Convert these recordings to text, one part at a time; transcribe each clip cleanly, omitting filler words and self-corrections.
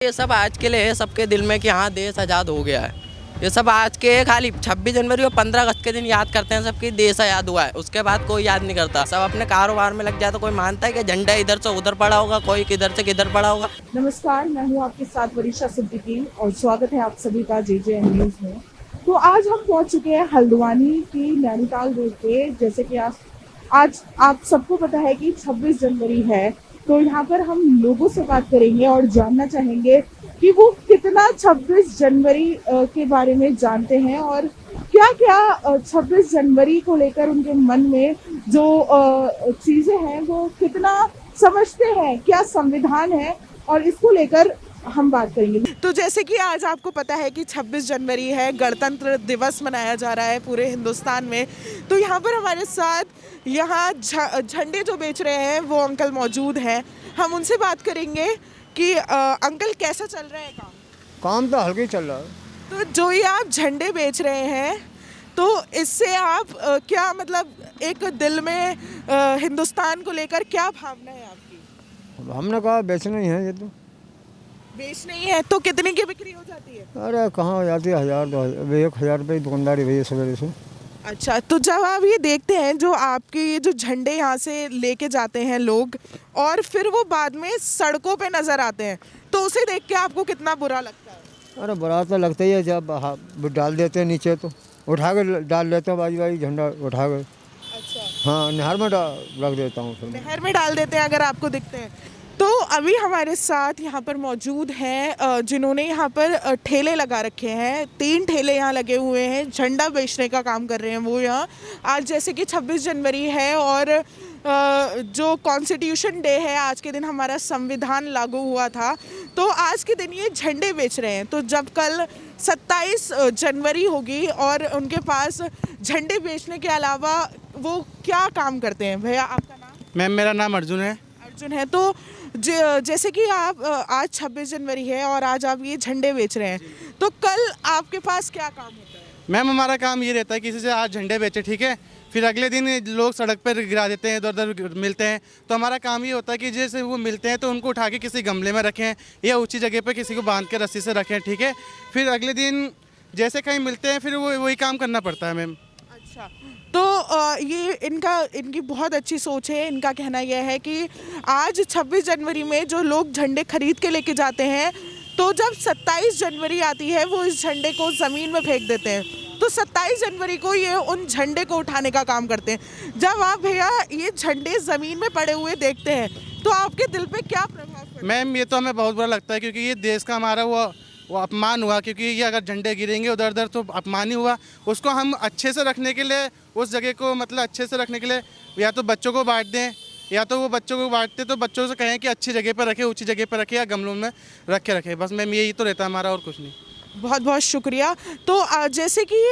ये सब आज के लिए है सबके दिल में कि हाँ देश आज़ाद हो गया है। ये सब आज के खाली 26 जनवरी और 15 अगस्त के दिन याद करते हैं सबकी देश आज़ाद हुआ है, उसके बाद कोई याद नहीं करता। सब अपने कारोबार में लग जाए तो कोई मानता है कि झंडा इधर से उधर पड़ा होगा, कोई किधर से किधर पड़ा होगा। नमस्कार, मैं हूँ आपके साथ वरीशा सिद्दीकी और स्वागत है आप सभी का JJN न्यूज़ में। तो आज हम पहुँच चुके हैं हल्द्वानी की नैनीताल रोड पे। जैसे कि आज आप सबको पता है कि 26 जनवरी है, तो यहाँ पर हम लोगों से बात करेंगे और जानना चाहेंगे कि वो कितना 26 जनवरी के बारे में जानते हैं और क्या क्या 26 जनवरी को लेकर उनके मन में जो चीज़ें हैं वो कितना समझते हैं, क्या संविधान है, और इसको लेकर हम बात करेंगे। तो जैसे कि आज आपको पता है कि 26 जनवरी है, गणतंत्र दिवस मनाया जा रहा है पूरे हिंदुस्तान में। तो यहाँ पर हमारे साथ यहाँ झंडे जो बेच रहे हैं वो अंकल मौजूद हैं। हम उनसे बात करेंगे कि अंकल कैसा चल रहा है काम? काम तो हल्के ही चल रहा है। तो जो ये आप झंडे बेच रहे हैं, तो इससे आप क्या मतलब एक दिल में हिंदुस्तान को लेकर क्या भावना है आपकी? हमने कहा बेचना ही है, ये तो बेचना ही है। तो कितने की बिक्री हो जाती है? अरे कहाँ हो जाती है, 1000 1000 रुपये दुकानदारी भैया सवेरे से। अच्छा, तो जब आप ये देखते हैं जो आपके ये जो झंडे यहाँ से लेके जाते हैं लोग और फिर वो बाद में सड़कों पे नजर आते हैं, तो उसे देख के आपको कितना बुरा लगता है? अरे बुरा तो लगता ही है जब डाल देते हैं नीचे, तो उठा के डाल लेते हैं, बाजी झंडा उठा के। अच्छा, हाँ, नहर में रख देता हूँ फिर। नहर में डाल देते हैं अगर आपको दिखते हैं। तो अभी हमारे साथ यहाँ पर मौजूद हैं जिन्होंने यहाँ पर ठेले लगा रखे हैं। 3 ठेले यहाँ लगे हुए हैं, झंडा बेचने का काम कर रहे हैं वो यहाँ। आज जैसे कि 26 जनवरी है और जो कॉन्स्टिट्यूशन डे है, आज के दिन हमारा संविधान लागू हुआ था, तो आज के दिन ये झंडे बेच रहे हैं। तो जब कल 27 जनवरी होगी और उनके पास झंडे बेचने के अलावा वो क्या काम करते हैं? भैया आपका नाम? मैम मेरा नाम अर्जुन है। अर्जुन है। तो जैसे कि आप आज 26 जनवरी है और आज आप ये झंडे बेच रहे हैं, तो कल आपके पास क्या काम होता है? मैम हमारा काम ये रहता है किसी से आज झंडे बेचे, ठीक है, फिर अगले दिन लोग सड़क पर गिरा देते हैं, इधर उधर मिलते हैं, तो हमारा काम ये होता है कि जैसे वो मिलते हैं तो उनको उठा के किसी गमले में रखें या ऊंची जगह पर किसी को बांध के रस्सी से रखें, ठीक है, फिर अगले दिन जैसे कहीं मिलते हैं फिर वो वही काम करना पड़ता है मैम। अच्छा, तो ये इनकी बहुत अच्छी सोच है। इनका कहना यह है कि आज 26 जनवरी में जो लोग झंडे खरीद के लेके जाते हैं, तो जब 27 जनवरी आती है वो इस झंडे को ज़मीन में फेंक देते हैं। तो 27 जनवरी को ये उन झंडे को उठाने का काम करते हैं। जब आप भैया ये झंडे ज़मीन में पड़े हुए देखते हैं तो आपके दिल पे क्या प्रभाव पड़ता है? मैम ये तो हमें बहुत बुरा लगता है क्योंकि ये देश का हमारा वो अपमान हुआ, क्योंकि ये अगर झंडे गिरेंगे उधर उधर तो अपमान ही हुआ। उसको हम अच्छे से रखने के लिए, उस जगह को मतलब अच्छे से रखने के लिए या तो बच्चों को बांट दें, या तो वो बच्चों को बांटते तो बच्चों से कहें कि अच्छी जगह पर रखें, ऊंची जगह पर रखें या गमलों में रखें। बस मैम यही तो रहता है हमारा, और कुछ नहीं। बहुत बहुत शुक्रिया। तो जैसे कि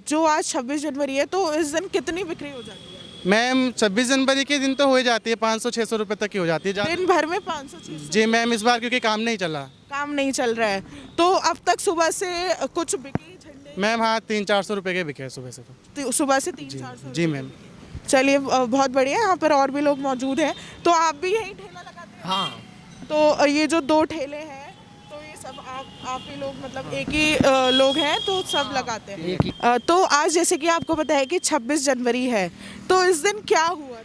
जो आज 26 जनवरी है, तो इस दिन कितनी बिक्री हो जाती है? मैम 26 जनवरी के दिन तो हो ही जाती है, 500-600 रुपये तक की हो जाती है दिन भर में 500-600? जी मैम, इस बार क्योंकि काम नहीं चला। काम नहीं चल रहा है, तो अब तक सुबह से कुछ बिके झंडे? मैम हाँ, 300-400 रुपये के बिके सुबह से। तो सुबह से 300-400? जी मैम। चलिए, बहुत बढ़िया। यहाँ पर और भी लोग मौजूद हैं। तो आप भी यही ठेला लगाते हैं? हाँ, तो ये जो 2 ठेले हैं, तो ये सब आप ही लोग मतलब एक ही लोग हैं तो सब लगाते हैं? तो आज जैसे कि आपको पता है कि 26 जनवरी है, तो इस दिन क्या हुआ था?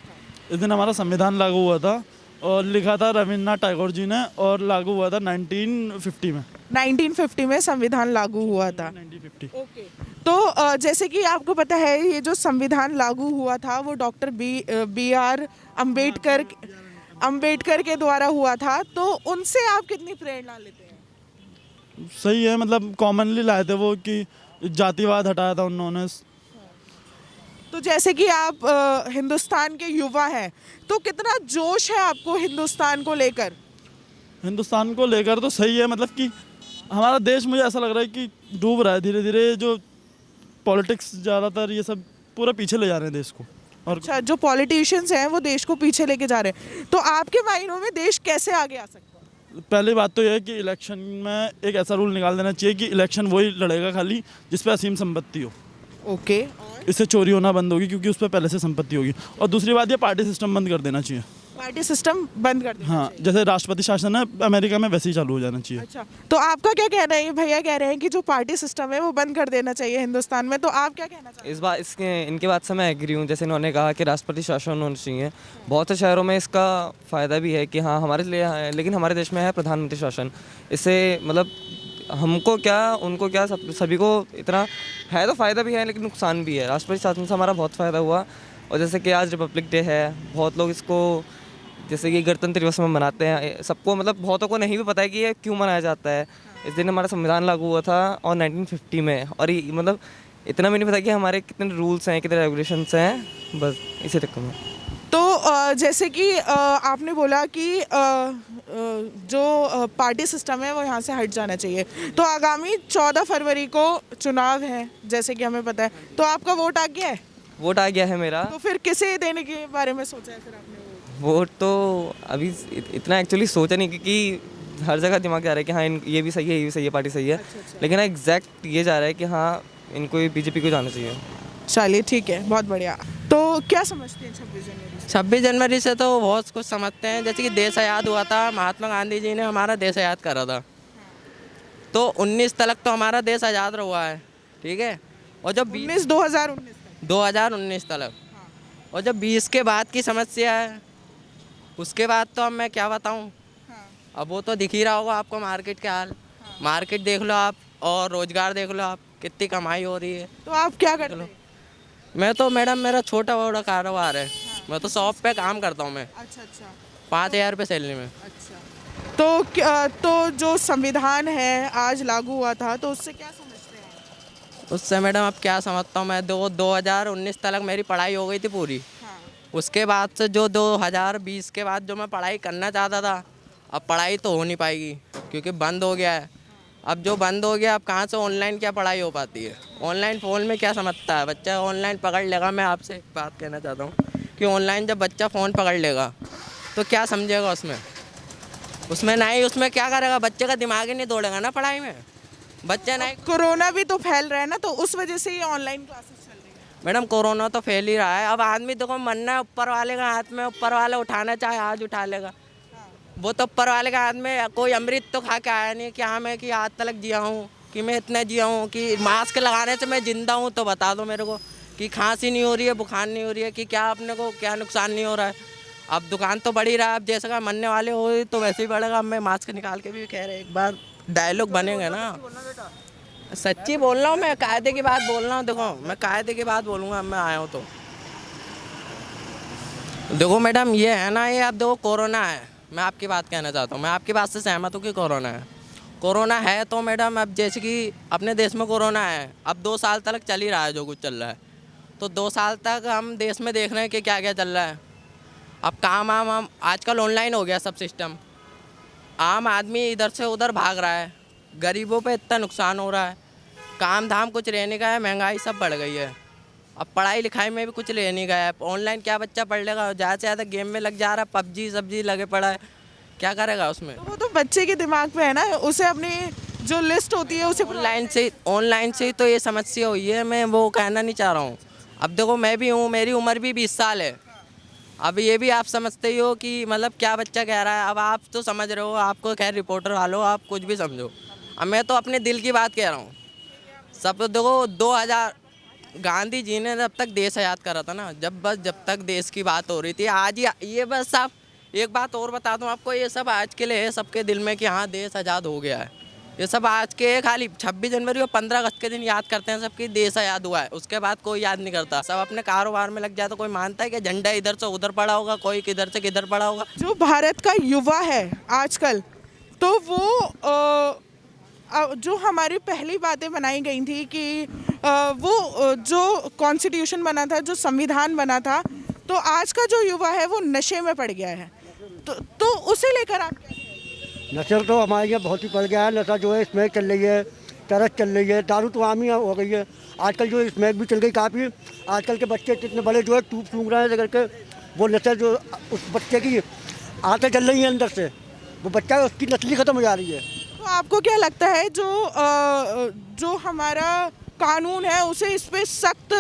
इस दिन हमारा संविधान लागू हुआ था और लिखा था रविन्द्रनाथ टैगोर जी ने, और लागू हुआ था 1950 में। 1950 में संविधान लागू हुआ था। 1950। ओके। तो जैसे कि आपको पता है ये जो संविधान लागू हुआ था वो डॉक्टर बी.आर. अम्बेडकर के द्वारा हुआ था, तो उनसे आप कितनी प्रेरणा लेते हैं? सही है, मतलब कॉमनली लाए थे वो कि जातिवाद हटाया था उन्होंने। तो जैसे कि आप हिंदुस्तान के युवा हैं, तो कितना जोश है आपको हिंदुस्तान को लेकर? हिंदुस्तान को लेकर तो सही है, मतलब कि हमारा देश, मुझे ऐसा लग रहा है कि डूब रहा है धीरे धीरे। जो पॉलिटिक्स ज़्यादातर ये सब पूरा पीछे ले जा रहे हैं देश को। और अच्छा, जो पॉलिटिशियंस हैं वो देश को पीछे लेके जा रहे हैं, तो आपके मायनों में देश कैसे आगे आ सकता है? पहली बात तो यह है कि इलेक्शन में एक ऐसा रूल निकाल देना चाहिए कि इलेक्शन वही लड़ेगा खाली जिस पे असीम संपत्ति हो। ओके। इससे चोरी होना बंद होगी क्योंकि उस पर पहले से संपत्ति होगी। और दूसरी बात, ये पार्टी सिस्टम बंद कर देना चाहिए। पार्टी सिस्टम बंद कर देना हाँ, चाहिए। जैसे राष्ट्रपति शासन है अमेरिका में, वैसे ही चालू हो जाना चाहिए। अच्छा, तो आपका क्या कहना है? ये भैया कह रहे हैं कि जो पार्टी सिस्टम है वो बंद कर देना चाहिए हिंदुस्तान में, तो आप क्या कहना चाहते हैं? इस बात इसके इनके बात से मैं एग्री हूँ। जैसे इन्होंने कहा कि राष्ट्रपति शासन होना चाहिए। बहुत से शहरों में इसका फ़ायदा भी है कि हाँ हमारे लिए है, लेकिन हमारे देश में है प्रधानमंत्री शासन। इससे मतलब हमको क्या उनको क्या सभी को इतना है, तो फ़ायदा भी है लेकिन नुकसान भी है। राष्ट्रपति शासन से हमारा बहुत फ़ायदा हुआ। और जैसे कि आज रिपब्लिक डे है, बहुत लोग इसको जैसे कि गणतंत्र दिवस में मनाते हैं। सबको मतलब बहुतों को नहीं भी पता है कि ये क्यों मनाया जाता है। इस दिन हमारा संविधान लागू हुआ था और 1950 में, और ये मतलब इतना भी नहीं पता कि हमारे कितने रूल्स हैं, कितने रेगुलेशंस हैं, बस इसी तक में। तो जैसे कि आपने बोला कि जो पार्टी सिस्टम है वो यहाँ से हट जाना चाहिए, तो आगामी 14 फरवरी को चुनाव है जैसे कि हमें पता है, तो आपका वोट आ गया है? वोट आ गया है मेरा। तो फिर किसे देने के बारे में सोचा है फिर आपने? वोट तो अभी इतना एक्चुअली सोचा नहीं, क्योंकि हर जगह दिमाग जा रहा है कि हाँ ये भी सही है, ये भी सही है, पार्टी सही है। लेकिन एग्जैक्ट ये जा रहा है कि हाँ इनको बीजेपी को जाना चाहिए। चलिए ठीक है, बहुत बढ़िया। तो क्या समझते हैं 26 जनवरी से? 26 जनवरी से तो बहुत कुछ समझते हैं। जैसे कि देश आज़ाद हुआ था, महात्मा गांधी जी ने हमारा देश आज़ाद करा था, तो 19 तक तो हमारा देश आज़ाद हुआ है, ठीक है। और जब 2019 तक, और जब 20 के बाद की समस्या है, उसके बाद तो अब मैं क्या बताऊं। अब वो तो दिख ही रहा होगा आपको, मार्केट के हाल। मार्केट देख लो आप, और रोजगार देख लो आप, कितनी कमाई हो रही है। तो आप क्या करते हैं? मैं तो मैडम, मेरा छोटा बड़ा कारोबार है। मैं तो शॉप पे काम करता हूँ मैं। अच्छा अच्छा 5,000 रुपये सैलरी में। अच्छा। तो जो संविधान है आज लागू हुआ था, तो उससे क्या समझते हैं? उससे मैडम अब क्या समझता हूँ मैं, 2019 तक मेरी पढ़ाई हो गई थी पूरी। उसके बाद से जो 2020 के बाद जो मैं पढ़ाई करना चाहता था, अब पढ़ाई तो हो नहीं पाएगी क्योंकि बंद हो गया है। अब जो बंद हो गया, अब कहाँ से ऑनलाइन क्या पढ़ाई हो पाती है? ऑनलाइन फ़ोन में क्या समझता है बच्चा? ऑनलाइन पकड़ लेगा। मैं आपसे एक बात कहना चाहता हूँ कि ऑनलाइन जब बच्चा फ़ोन पकड़ लेगा तो क्या समझेगा उसमें नहीं, उसमें क्या करेगा? बच्चे का दिमाग ही नहीं दौड़ेगा ना पढ़ाई में। बच्चा नहीं, कोरोना भी तो फैल रहा है ना, तो उस वजह से ये ऑनलाइन क्लासेस चल रही है। मैडम कोरोना तो फैल ही रहा है। अब आदमी देखो, मरना है ऊपर वाले का हाथ में, ऊपर वाला उठाना चाहे आज उठा लेगा। वो तो ऊपर वाले का हाथ में, कोई अमृत तो खा के आया नहीं कि हाँ मैं कि आज तक जिया हूँ, कि मैं इतना जिया हूँ, कि मास्क लगाने से मैं जिंदा हूँ। तो बता दो मेरे को कि खांसी नहीं हो रही है, बुखार नहीं हो रही है, कि क्या अपने को क्या नुकसान नहीं हो रहा है। अब दुकान तो बढ़ ही रहा है। अब जैसे का मरने वाले हो तो वैसे ही बढ़ेगा। अब मैं मास्क निकाल के भी कह रहे, एक बार डायलॉग बनेंगे ना। सच्ची बोल रहा हूँ मैं, कायदे की बात बोल रहा हूँ। देखो मैं कायदे की बात बोलूँगा, अब मैं आया हूँ तो देखो मैडम, ये है ना, ये अब देखो कोरोना है। मैं आपकी बात कहना चाहता हूँ, मैं आपकी बात से सहमत हूँ कि कोरोना है। कोरोना है तो मैडम, अब जैसे कि अपने देश में कोरोना है, अब 2 साल तक चल ही रहा है जो कुछ चल रहा है। तो 2 साल तक हम देश में देख रहे हैं कि क्या क्या चल रहा है। अब काम आम आजकल ऑनलाइन हो गया सब सिस्टम। आम आदमी इधर से उधर भाग रहा है, गरीबों पे इतना नुकसान हो रहा है। काम धाम कुछ रहने का है, महंगाई सब बढ़ गई है। अब पढ़ाई लिखाई में भी कुछ रह नहीं गया है। ऑनलाइन क्या बच्चा पढ़ लेगा? ज़्यादा से ज़्यादा गेम में लग जा रहा है, पबजी सब्जी लगे पड़ा है, क्या करेगा उसमें? तो वो तो बच्चे के दिमाग पे है ना, उसे अपनी जो लिस्ट होती है उसे ऑनलाइन से ही तो ये समस्या हुई है। मैं वो कहना नहीं चाह रहा हूँ। अब देखो मैं भी हूँ, मेरी उम्र भी 20 साल है। अब ये भी आप समझते ही हो कि मतलब क्या बच्चा कह रहा है। अब आप तो समझ रहे हो, आपको खैर रिपोर्टर वालो, आप कुछ भी समझो। अब मैं तो अपने दिल की बात कह रहा हूँ। सब देखो 2000 गांधी जी ने जब तक देश आज़ाद करा था ना, जब तक देश की बात हो रही थी। आज ये बस आप एक बात और बता दूं आपको, ये सब आज के लिए है सबके दिल में कि हाँ देश आज़ाद हो गया है। ये सब आज के खाली 26 जनवरी और 15 अगस्त के दिन याद करते हैं सबकी देश आज़ाद हुआ है। उसके बाद कोई याद नहीं करता। सब अपने कारोबार में लग जाए। तो कोई मानता है कि झंडा इधर से उधर पड़ा होगा, कोई किधर से किधर पड़ा होगा। जो भारत का युवा है आजकल, तो वो जो हमारी पहली बातें बनाई गई थी कि वो जो कॉन्स्टिट्यूशन बना था, जो संविधान बना था, तो आज का जो युवा है वो नशे में पड़ गया है। तो उसे लेकर आप क्या? नशा तो हमारे यहाँ बहुत ही बढ़ गया है। नशा जो है स्मैक चल रही है, तरस चल रही है, दारू तो आम ही हो गई है। आजकल जो स्मैक भी चल गई काफ़ी। आजकल के बच्चे कितने बड़े जो है टूप सूंघ रहे हैं करके, वो नशा जो उस बच्चे की आदतें चल रही हैं अंदर से, वो बच्चा उसकी नस्ली ख़त्म हो जा रही है। तो आपको क्या लगता है जो हमारा कानून है उसे इस पे सख्त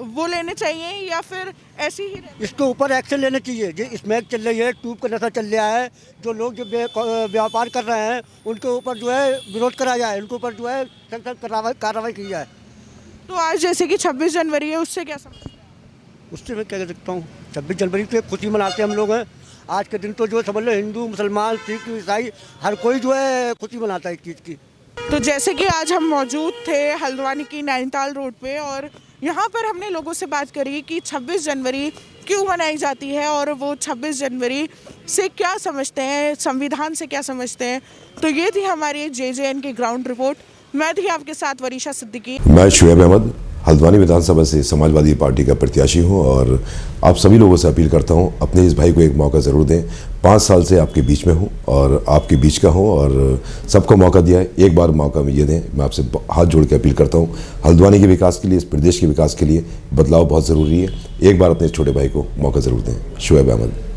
वो लेने चाहिए या फिर ऐसे ही इसके ऊपर एक्शन लेना चाहिए। जो स्मैक चल रही है, ट्यूब का नशा चल रहा है, जो लोग जो व्यापार कर रहे हैं उनके ऊपर जो है विरोध करा जाए, उनके ऊपर जो है सख्त कार्रवाई की जाए। तो आज जैसे कि 26 जनवरी है, उससे क्या समझते हैं? उससे मैं क्या कह सकता हूँ, 26 जनवरी पे खुशी मनाते हैं हम लोग हैं। आज के दिन तो जो है समझ लो हिंदू मुसलमान सिख ईसाई हर कोई जो है खुशी मनाता है इस चीज़ की। तो जैसे कि आज हम मौजूद थे हल्द्वानी की नैनीताल रोड पे और यहाँ पर हमने लोगों से बात करी कि 26 जनवरी क्यों मनाई जाती है और वो 26 जनवरी से क्या समझते हैं, संविधान से क्या समझते हैं। तो ये थी हमारी JJN की ग्राउंड रिपोर्ट। मैं थी आपके साथ वरीशा सिद्दीकी। मैं शुएब अहमद हल्द्वानी विधानसभा से समाजवादी पार्टी का प्रत्याशी हूं और आप सभी लोगों से अपील करता हूं अपने इस भाई को एक मौका ज़रूर दें। 5 साल से आपके बीच में हूं और आपके बीच का हूं और सबको मौका दिया है, एक बार मौका ये दें। मैं आपसे हाथ जोड़ के अपील करता हूं, हल्द्वानी के विकास के लिए, इस प्रदेश के विकास के लिए बदलाव बहुत ज़रूरी है। एक बार अपने छोटे भाई को मौका ज़रूर दें। शुएब अहमद।